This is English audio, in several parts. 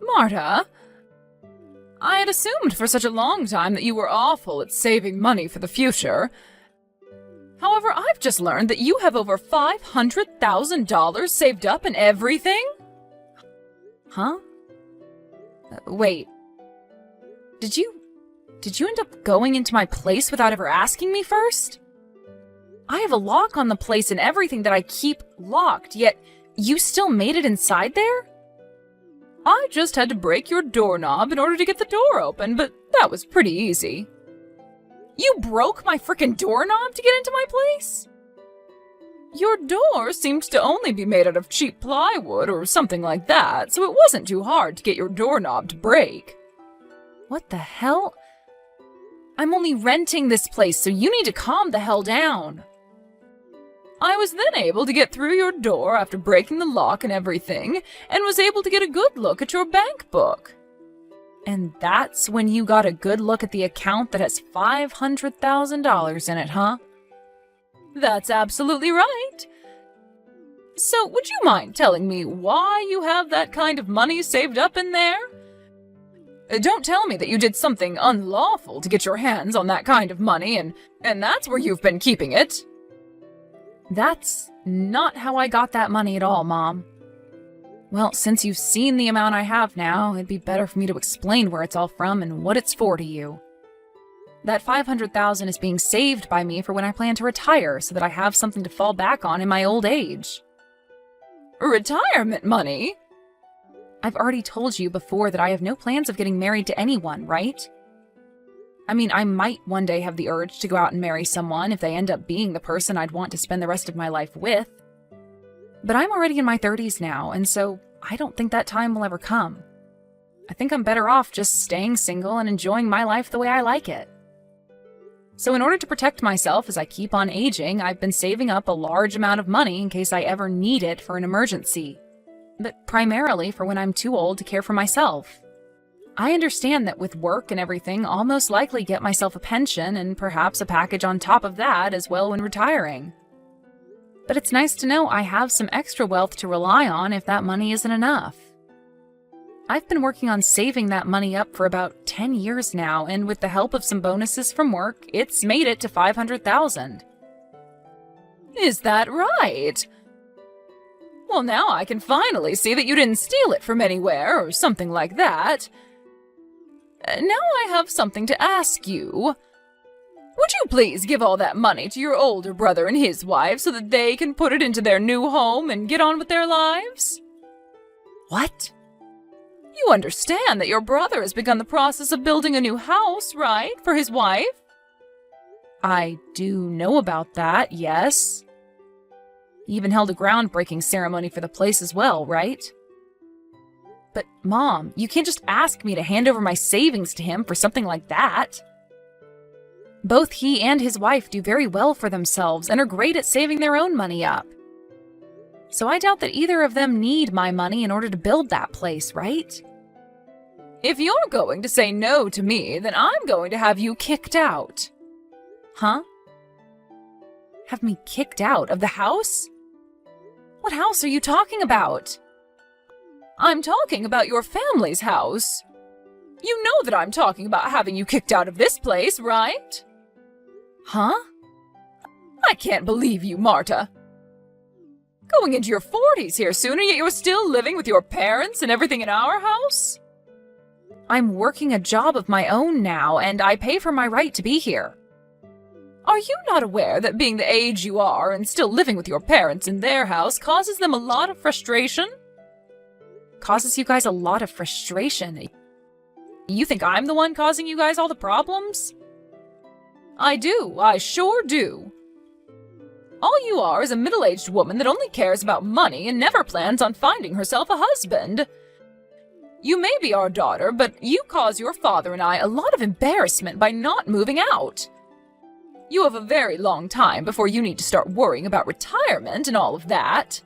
Marta, I had assumed for such a long time that you were awful at saving money for the future. However, I've just learned that you have over $500,000 saved up and everything? Huh? Wait. Did you end up going into my place without ever asking me first? I have a lock on the place and everything that I keep locked, yet you still made it inside there? I just had to break your doorknob in order to get the door open, but that was pretty easy. You broke my frickin' doorknob to get into my place? Your door seemed to only be made out of cheap plywood or something like that, so it wasn't too hard to get your doorknob to break. What the hell? I'm only renting this place, so you need to calm the hell down. I was then able to get through your door after breaking the lock and everything, and was able to get a good look at your bank book. And that's when you got a good look at the account that has $500,000 in it, huh? That's absolutely right. So would you mind telling me why you have that kind of money saved up in there? Don't tell me that you did something unlawful to get your hands on that kind of money, and that's where you've been keeping it. That's not how I got that money at all, Mom. Well, since you've seen the amount I have now, it'd be better for me to explain where it's all from and what it's for to you. That $500,000 is being saved by me for when I plan to retire, so that I have something to fall back on in my old age. Retirement money? I've already told you before that I have no plans of getting married to anyone, right? I mean, I might one day have the urge to go out and marry someone if they end up being the person I'd want to spend the rest of my life with. But I'm already in my 30s now, and so I don't think that time will ever come. I think I'm better off just staying single and enjoying my life the way I like it. So in order to protect myself as I keep on aging, I've been saving up a large amount of money in case I ever need it for an emergency. But primarily for when I'm too old to care for myself. I understand that with work and everything, I'll most likely get myself a pension and perhaps a package on top of that as well when retiring. But it's nice to know I have some extra wealth to rely on if that money isn't enough. I've been working on saving that money up for about 10 years now, and with the help of some bonuses from work, it's made it to $500,000. Is that right? Well, now I can finally see that you didn't steal it from anywhere or something like that. Now I have something to ask you. Would you please give all that money to your older brother and his wife so that they can put it into their new home and get on with their lives? What? You understand that your brother has begun the process of building a new house, right, for his wife? I do know about that, yes. He even held a groundbreaking ceremony for the place as well, right? But, Mom, you can't just ask me to hand over my savings to him for something like that. Both he and his wife do very well for themselves and are great at saving their own money up. So I doubt that either of them need my money in order to build that place, right? If you're going to say no to me, then I'm going to have you kicked out. Huh? Have me kicked out of the house? What house are you talking about? I'm talking about your family's house. You know that I'm talking about having you kicked out of this place, right? Huh? I can't believe you, Marta. Going into your 40s here soon, and yet you're still living with your parents and everything in our house? I'm working a job of my own now, and I pay for my right to be here. Are you not aware that being the age you are and still living with your parents in their house causes them a lot of frustration? Causes you guys a lot of frustration? You think I'm the one causing you guys all the problems? I do, I sure do. All you are is a middle-aged woman that only cares about money and never plans on finding herself a husband. You may be our daughter, but you cause your father and I a lot of embarrassment by not moving out. You have a very long time before you need to start worrying about retirement and all of that.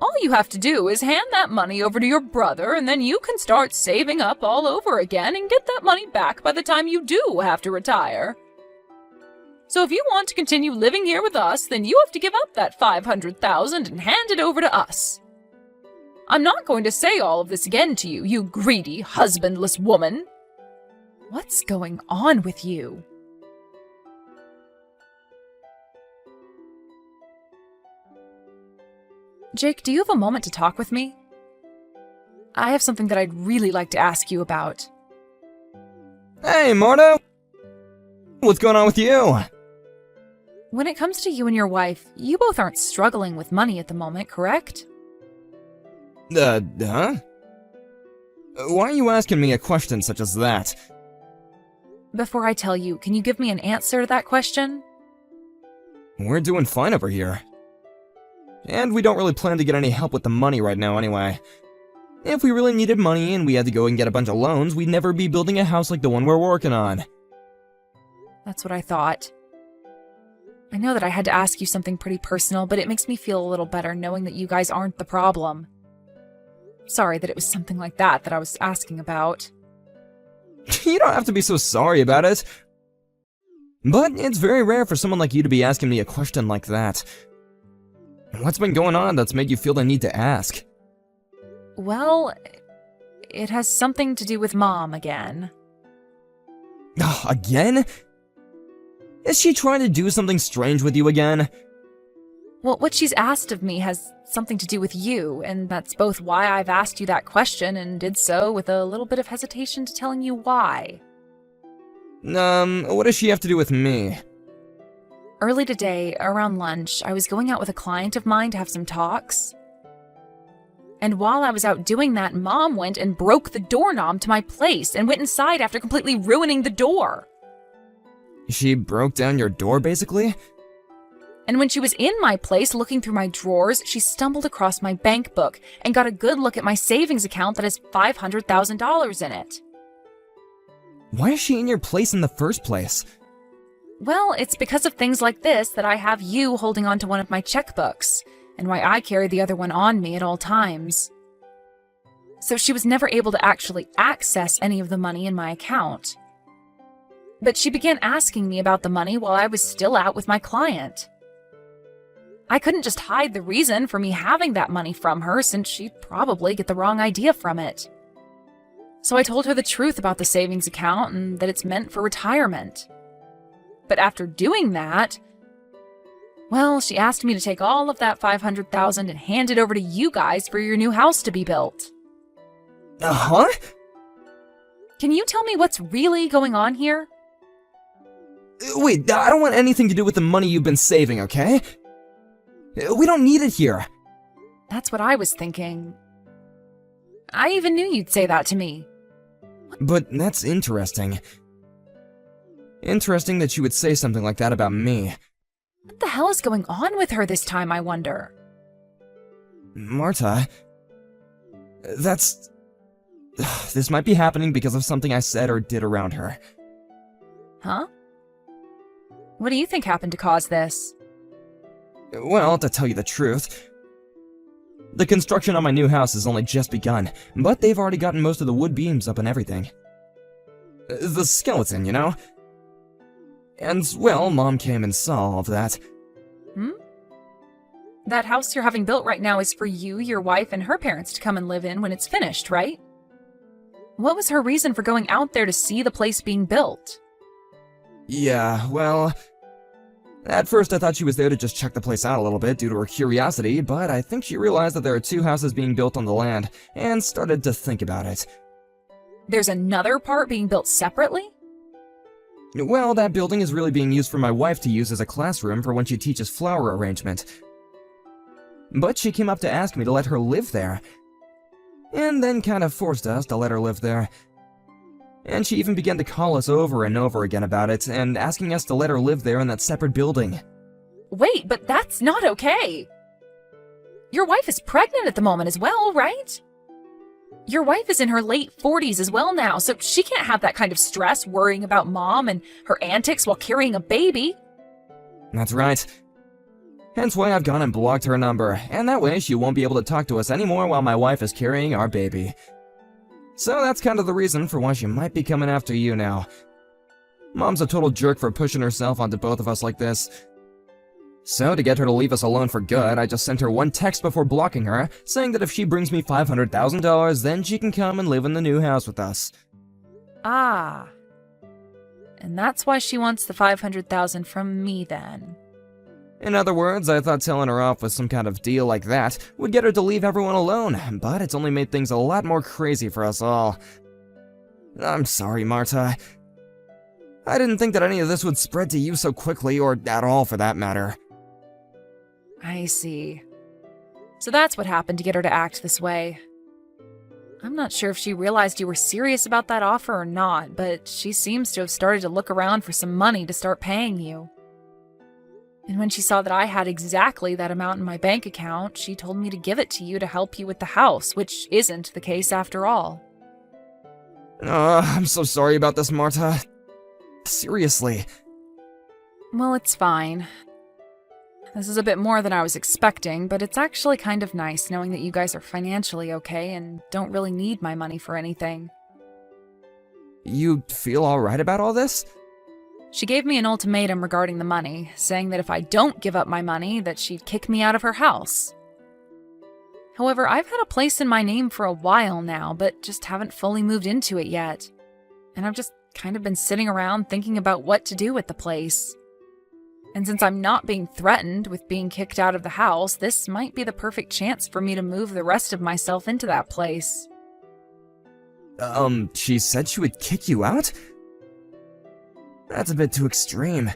All you have to do is hand that money over to your brother, and then you can start saving up all over again and get that money back by the time you do have to retire. So if you want to continue living here with us, then you have to give up that $500,000 and hand it over to us. I'm not going to say all of this again to you, you greedy, husbandless woman. What's going on with you? Jake, do you have a moment to talk with me? I have something that I'd really like to ask you about. Hey, Marta! What's going on with you? When it comes to you and your wife, you both aren't struggling with money at the moment, correct? Huh? Why are you asking me a question such as that? Before I tell you, can you give me an answer to that question? We're doing fine over here. And we don't really plan to get any help with the money right now anyway. If we really needed money and we had to go and get a bunch of loans, we'd never be building a house like the one we're working on. That's what I thought. I know that I had to ask you something pretty personal, but it makes me feel a little better knowing that you guys aren't the problem. Sorry that it was something like that I was asking about. You don't have to be so sorry about it. But it's very rare for someone like you to be asking me a question like that. What's been going on that's made you feel the need to ask? Well, it has something to do with Mom again. Again? Is she trying to do something strange with you again? Well, what she's asked of me has something to do with you, and that's both why I've asked you that question and did so with a little bit of hesitation to telling you why. What does she have to do with me? Early today, around lunch, I was going out with a client of mine to have some talks. And while I was out doing that, Mom went and broke the doorknob to my place and went inside after completely ruining the door. She broke down your door, basically? And when she was in my place looking through my drawers, she stumbled across my bank book and got a good look at my savings account that has $500,000 in it. Why is she in your place in the first place? Well, it's because of things like this that I have you holding on to one of my checkbooks, and why I carry the other one on me at all times. So she was never able to actually access any of the money in my account. But she began asking me about the money while I was still out with my client. I couldn't just hide the reason for me having that money from her, since she'd probably get the wrong idea from it. So I told her the truth about the savings account and that it's meant for retirement. But after doing that, well, she asked me to take all of that $500,000 and hand it over to you guys for your new house to be built. Huh? Can you tell me what's really going on here? Wait, I don't want anything to do with the money you've been saving, okay? We don't need it here. That's what I was thinking. I even knew you'd say that to me. But that's interesting. Interesting that you would say something like that about me. What the hell is going on with her this time, I wonder? Marta... This might be happening because of something I said or did around her. Huh? What do you think happened to cause this? Well, to tell you the truth, the construction on my new house has only just begun, but they've already gotten most of the wood beams up and everything. The skeleton, you know? And, well, Mom came and saw all of that. That house you're having built right now is for you, your wife, and her parents to come and live in when it's finished, right? What was her reason for going out there to see the place being built? Yeah, well... At first I thought she was there to just check the place out a little bit due to her curiosity, but I think she realized that there are 2 houses being built on the land, and started to think about it. There's another part being built separately? Well, that building is really being used for my wife to use as a classroom for when she teaches flower arrangement. But she came up to ask me to let her live there. And then kind of forced us to let her live there. And she even began to call us over and over again about it, and asking us to let her live there in that separate building. Wait, but that's not okay! Your wife is pregnant at the moment as well, right? Your wife is in her late 40s as well now, so she can't have that kind of stress worrying about Mom and her antics while carrying a baby. That's right. Hence why I've gone and blocked her number, and that way she won't be able to talk to us anymore while my wife is carrying our baby. So that's kind of the reason for why she might be coming after you now. Mom's a total jerk for pushing herself onto both of us like this. So to get her to leave us alone for good, I just sent her one text before blocking her, saying that if she brings me $500,000, then she can come and live in the new house with us. Ah. And that's why she wants the $500,000 from me then. In other words, I thought telling her off with some kind of deal like that would get her to leave everyone alone, but it's only made things a lot more crazy for us all. I'm sorry, Marta. I didn't think that any of this would spread to you so quickly, or at all for that matter. I see. So that's what happened to get her to act this way. I'm not sure if she realized you were serious about that offer or not, but she seems to have started to look around for some money to start paying you. And when she saw that I had exactly that amount in my bank account, she told me to give it to you to help you with the house, which isn't the case after all. I'm so sorry about this, Marta. Seriously. Well, it's fine. This is a bit more than I was expecting, but it's actually kind of nice knowing that you guys are financially okay and don't really need my money for anything. You feel alright about all this? She gave me an ultimatum regarding the money, saying that if I don't give up my money, that she'd kick me out of her house. However, I've had a place in my name for a while now, but just haven't fully moved into it yet. And I've just kind of been sitting around thinking about what to do with the place. And since I'm not being threatened with being kicked out of the house, this might be the perfect chance for me to move the rest of myself into that place. She said she would kick you out? That's a bit too extreme.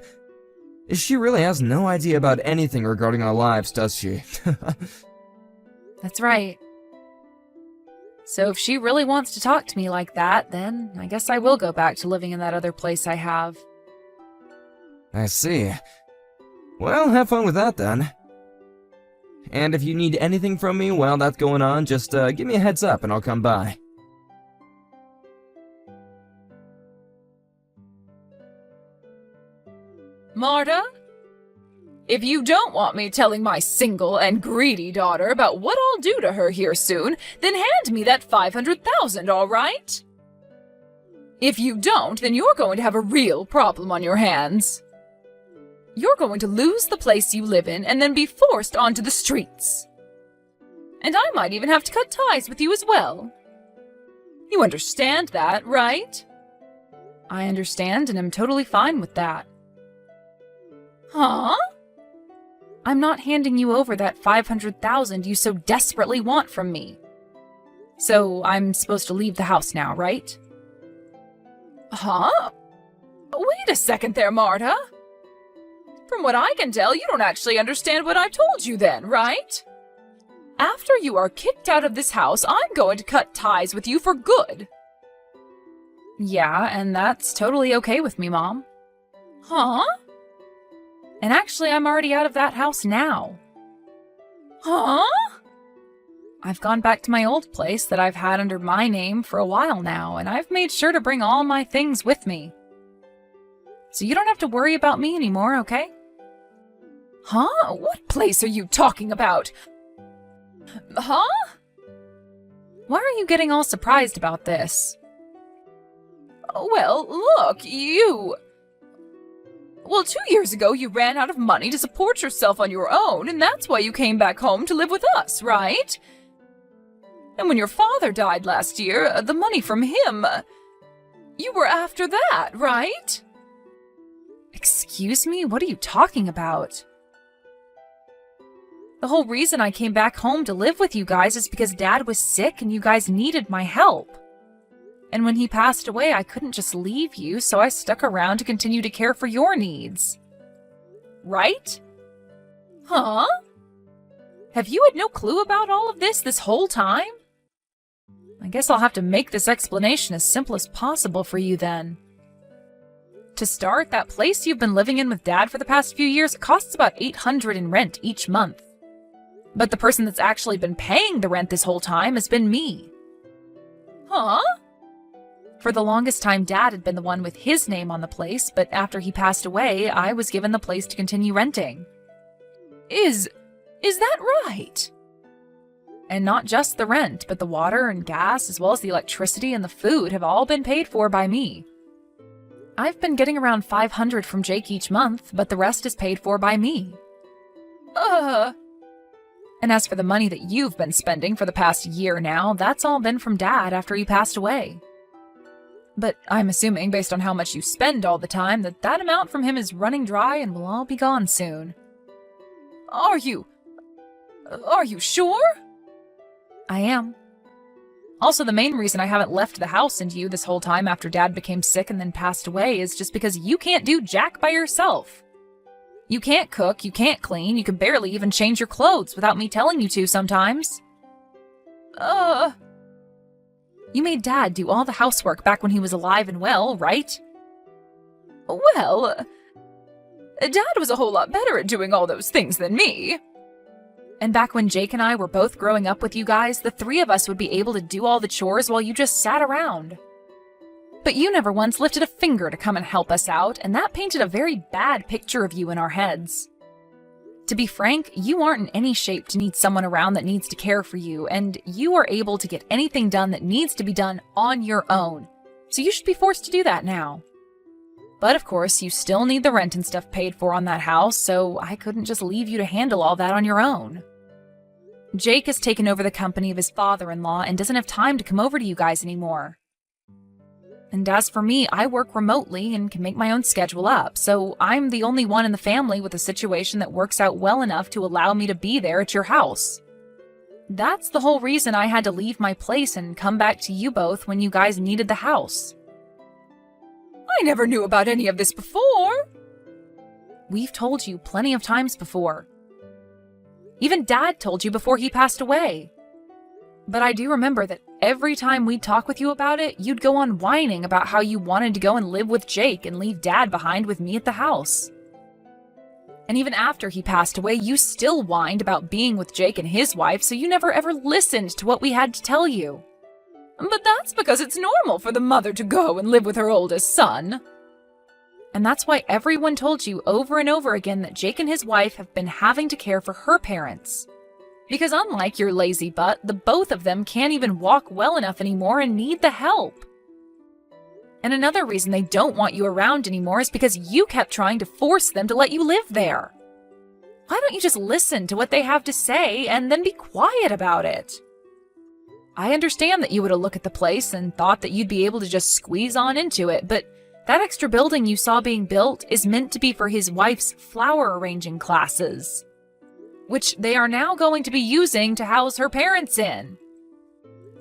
She really has no idea about anything regarding our lives, does she? That's right. So if she really wants to talk to me like that, then I guess I will go back to living in that other place I have. I see. Well, have fun with that then. And if you need anything from me while that's going on, just give me a heads up and I'll come by. Marta? If you don't want me telling my single and greedy daughter about what I'll do to her here soon, then hand me that $500,000, all right? If you don't, then you're going to have a real problem on your hands. You're going to lose the place you live in and then be forced onto the streets. And I might even have to cut ties with you as well. You understand that, right? I understand and am totally fine with that. Huh? I'm not handing you over that $500,000 you so desperately want from me. So I'm supposed to leave the house now, right? Huh? Wait a second there, Marta. From what I can tell, you don't actually understand what I told you then, right? After you are kicked out of this house, I'm going to cut ties with you for good. Yeah, and that's totally okay with me, Mom. Huh? And actually, I'm already out of that house now. Huh? I've gone back to my old place that I've had under my name for a while now, and I've made sure to bring all my things with me. So you don't have to worry about me anymore, okay? Huh? What place are you talking about? Huh? Why are you getting all surprised about this? Well, look, Well, 2 years ago, you ran out of money to support yourself on your own, and that's why you came back home to live with us, right? And when your father died last year, the money from him, you were after that, right? Excuse me? What are you talking about? The whole reason I came back home to live with you guys is because Dad was sick and you guys needed my help. And when he passed away, I couldn't just leave you, so I stuck around to continue to care for your needs. Right? Huh? Have you had no clue about all of this whole time? I guess I'll have to make this explanation as simple as possible for you then. To start, that place you've been living in with Dad for the past few years costs about $800 in rent each month. But the person that's actually been paying the rent this whole time has been me. Huh? For the longest time, Dad had been the one with his name on the place, but after he passed away, I was given the place to continue renting. Is that right? And not just the rent, but the water and gas, as well as the electricity and the food have all been paid for by me. I've been getting around $500 from Jake each month, but the rest is paid for by me. And as for the money that you've been spending for the past year now, that's all been from Dad after he passed away. But I'm assuming, based on how much you spend all the time, that amount from him is running dry and will all be gone soon. Are you sure? I am. Also, the main reason I haven't left the house and you this whole time after Dad became sick and then passed away is just because you can't do jack by yourself. You can't cook, you can't clean, you can barely even change your clothes without me telling you to sometimes. You made Dad do all the housework back when he was alive and well, right? Well, Dad was a whole lot better at doing all those things than me. And back when Jake and I were both growing up with you guys, the three of us would be able to do all the chores while you just sat around. But you never once lifted a finger to come and help us out, and that painted a very bad picture of you in our heads. To be frank, you aren't in any shape to need someone around that needs to care for you, and you are able to get anything done that needs to be done on your own. So you should be forced to do that now. But of course, you still need the rent and stuff paid for on that house, so I couldn't just leave you to handle all that on your own. Jake has taken over the company of his father-in-law and doesn't have time to come over to you guys anymore. And as for me, I work remotely and can make my own schedule up, so I'm the only one in the family with a situation that works out well enough to allow me to be there at your house. That's the whole reason I had to leave my place and come back to you both when you guys needed the house. I never knew about any of this before. We've told you plenty of times before. Even Dad told you before he passed away. But I do remember that every time we'd talk with you about it, you'd go on whining about how you wanted to go and live with Jake and leave Dad behind with me at the house. And even after he passed away, you still whined about being with Jake and his wife, so you never ever listened to what we had to tell you. But that's because it's normal for the mother to go and live with her oldest son. And that's why everyone told you over and over again that Jake and his wife have been having to care for her parents. Because unlike your lazy butt, the both of them can't even walk well enough anymore and need the help. And another reason they don't want you around anymore is because you kept trying to force them to let you live there. Why don't you just listen to what they have to say and then be quiet about it? I understand that you would have looked at the place and thought that you'd be able to just squeeze on into it, but that extra building you saw being built is meant to be for his wife's flower arranging classes, which they are now going to be using to house her parents in.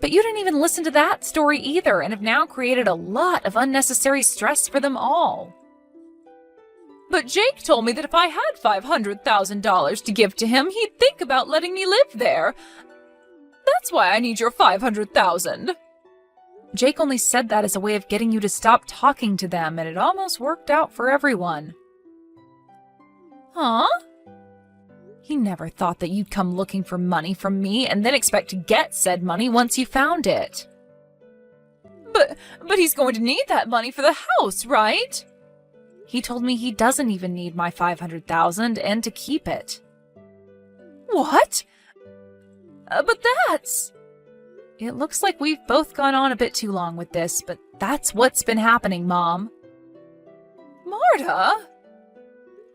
But you didn't even listen to that story either and have now created a lot of unnecessary stress for them all. But Jake told me that if I had $500,000 to give to him, he'd think about letting me live there. That's why I need your $500,000. Jake only said that as a way of getting you to stop talking to them, and it almost worked out for everyone. Huh? He never thought that you'd come looking for money from me and then expect to get said money once you found it. But he's going to need that money for the house, right? He told me he doesn't even need my $500,000 and to keep it. What? But that's... It looks like we've both gone on a bit too long with this, but that's what's been happening, Mom. Marta?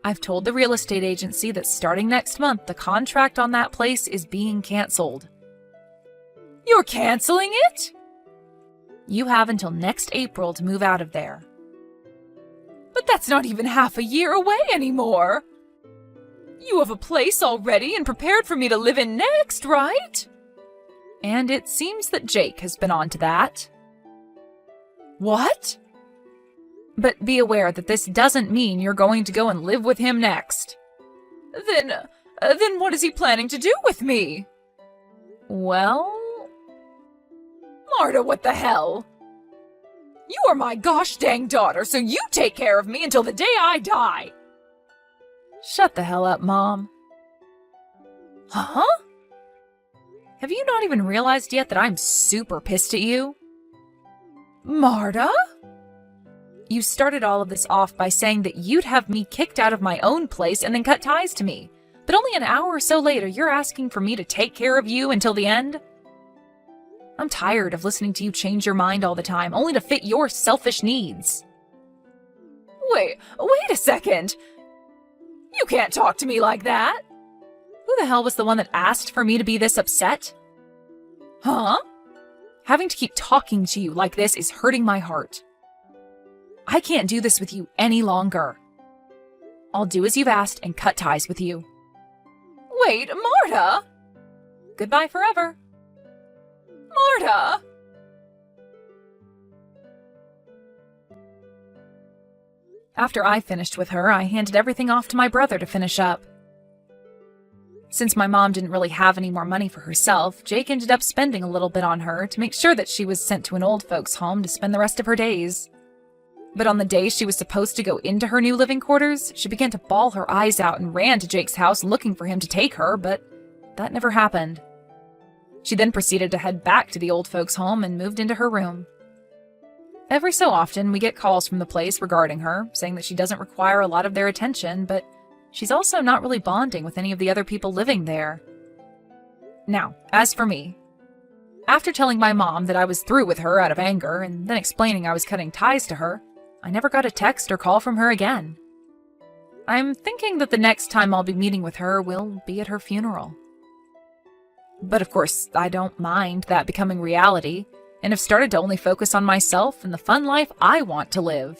I've told the real estate agency that starting next month, the contract on that place is being canceled. You're canceling it? You have until next April to move out of there. But that's not even half a year away anymore. You have a place already and prepared for me to live in next, right? And it seems that Jake has been on to that. What? But be aware that this doesn't mean you're going to go and live with him next. Then what is he planning to do with me? Well... Marta, what the hell? You are my gosh dang daughter, so you take care of me until the day I die. Shut the hell up, Mom. Huh? Have you not even realized yet that I'm super pissed at you? Marta? You started all of this off by saying that you'd have me kicked out of my own place and then cut ties to me. But only an hour or so later, you're asking for me to take care of you until the end? I'm tired of listening to you change your mind all the time, only to fit your selfish needs. Wait a second. You can't talk to me like that. Who the hell was the one that asked for me to be this upset? Huh? Having to keep talking to you like this is hurting my heart. I can't do this with you any longer. I'll do as you've asked and cut ties with you. Wait, Marta! Goodbye forever. Marta! After I finished with her, I handed everything off to my brother to finish up. Since my mom didn't really have any more money for herself, Jake ended up spending a little bit on her to make sure that she was sent to an old folks' home to spend the rest of her days. But on the day she was supposed to go into her new living quarters, she began to bawl her eyes out and ran to Jake's house looking for him to take her, but that never happened. She then proceeded to head back to the old folks' home and moved into her room. Every so often, we get calls from the place regarding her, saying that she doesn't require a lot of their attention, but she's also not really bonding with any of the other people living there. Now, as for me, after telling my mom that I was through with her out of anger, and then explaining I was cutting ties to her, I never got a text or call from her again. I'm thinking that the next time I'll be meeting with her will be at her funeral. But of course, I don't mind that becoming reality, and have started to only focus on myself and the fun life I want to live.